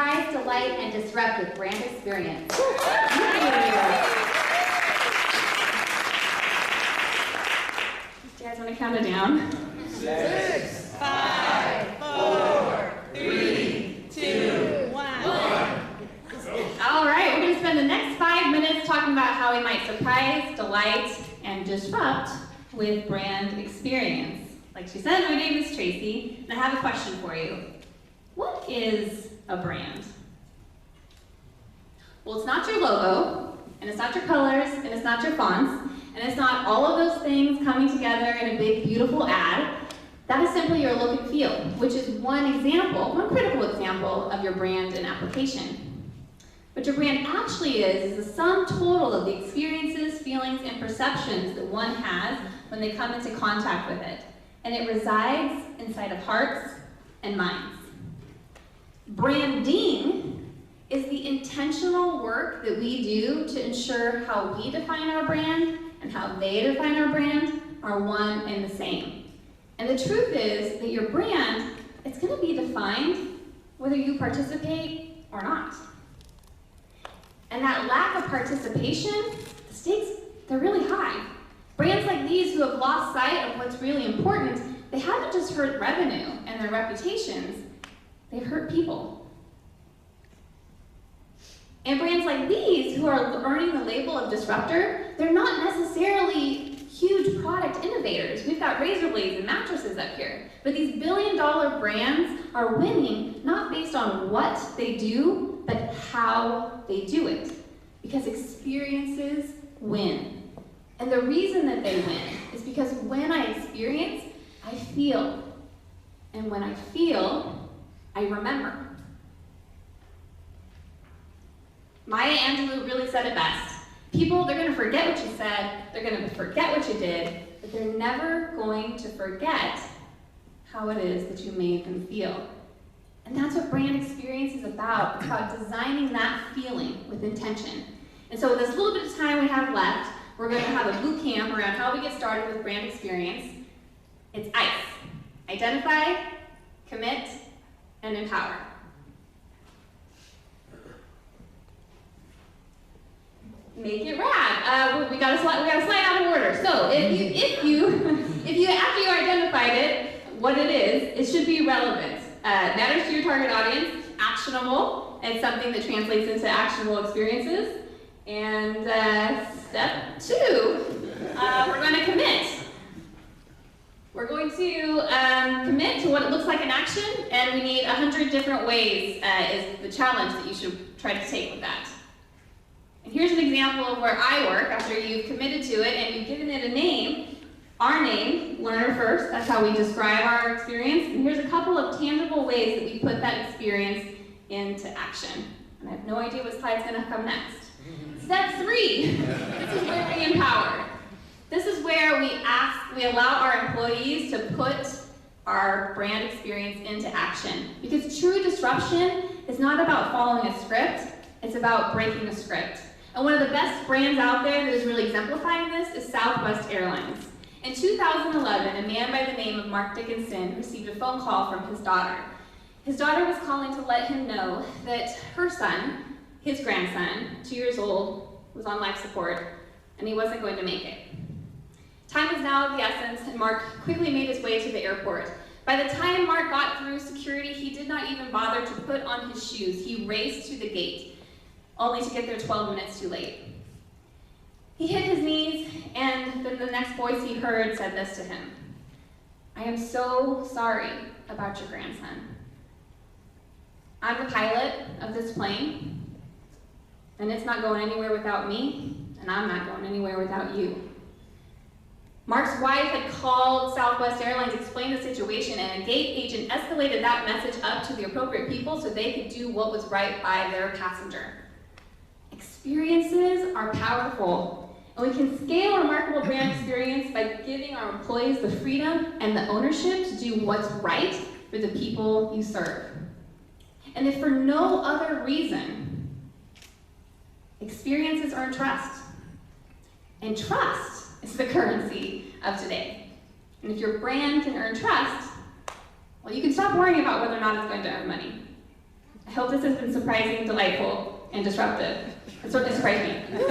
surprise, delight, and disrupt with brand experience. Do you guys want to count it down? 6, 5, 4, 3, 2, 1. All right, we're going to spend the next 5 minutes talking about how we might surprise, delight, and disrupt with brand experience. Like she said, my name is Tracee, and I have a question for you. What is a brand? Well, it's not your logo, and it's not your colors, and it's not your fonts, and it's not all of those things coming together in a big, beautiful ad. That is simply your look and feel, which is one critical example of your brand and application. What your brand actually is the sum total of the experiences, feelings, and perceptions that one has when they come into contact with it. And it resides inside of hearts and minds. Branding is the intentional work that we do to ensure how we define our brand and how they define our brand are one and the same. And the truth is that your brand, it's going to be defined whether you participate or not. And that lack of participation, the stakes, they're really high. Brands like these who have lost sight of what's really important, they haven't just hurt revenue and their reputations, they've hurt people. And brands like these who are earning the label of disruptor, they're not necessarily huge product innovators. We've got razor blades and mattresses up here. But these billion-dollar brands are winning not based on what they do, but how they do it. Because experiences win. And the reason that they win is because when I experience, I feel. And when I feel, I remember. Maya Angelou really said it best. People, they're going to forget what you said, they're going to forget what you did, but they're never going to forget how it is that you made them feel. And that's what brand experience is about. It's about designing that feeling with intention. And so this little bit of time we have left, we're going to have a boot camp around how we get started with brand experience. It's ICE. Identify, commit, and empower. Make it rad. We got to slide out of order. So if you after you identified it, what it is, it should be relevant. Matters to your target audience, actionable, and something that translates into actionable experiences. And step 2, we're going to commit. We're going to commit to what it looks like in action, and we need 100 different ways is the challenge that you should try to take with that. And here's an example of where I work after you've committed to it and you've given it a name. Our name, Learner First, that's how we describe our experience. And here's a couple of tangible ways that we put that experience into action. And I have no idea what slide's going to come next. Step 3, this is where we empower. This is where we allow our employees to put our brand experience into action. Because true disruption is not about following a script, it's about breaking a script. And one of the best brands out there that is really exemplifying this is Southwest Airlines. In 2011, a man by the name of Mark Dickinson received a phone call from his daughter. His daughter was calling to let him know that her son, his grandson, 2 years old, was on life support, and he wasn't going to make it. Time was now of the essence, and Mark quickly made his way to the airport. By the time Mark got through security, he did not even bother to put on his shoes. He raced to the gate, only to get there 12 minutes too late. He hit his knees, and then the next voice he heard said this to him: "I am so sorry about your grandson. I'm the pilot of this plane, and it's not going anywhere without me, and I'm not going anywhere without you." Mark's wife had called Southwest Airlines, explained the situation, and a gate agent escalated that message up to the appropriate people so they could do what was right by their passenger. Experiences are powerful, and we can scale remarkable brand experience by giving our employees the freedom and the ownership to do what's right for the people you serve. And if for no other reason, experiences earn trust. And trust is the currency of today. And if your brand can earn trust, well, you can stop worrying about whether or not it's going to earn money. I hope this has been surprising, delightful, and disruptive. It certainly surprised me.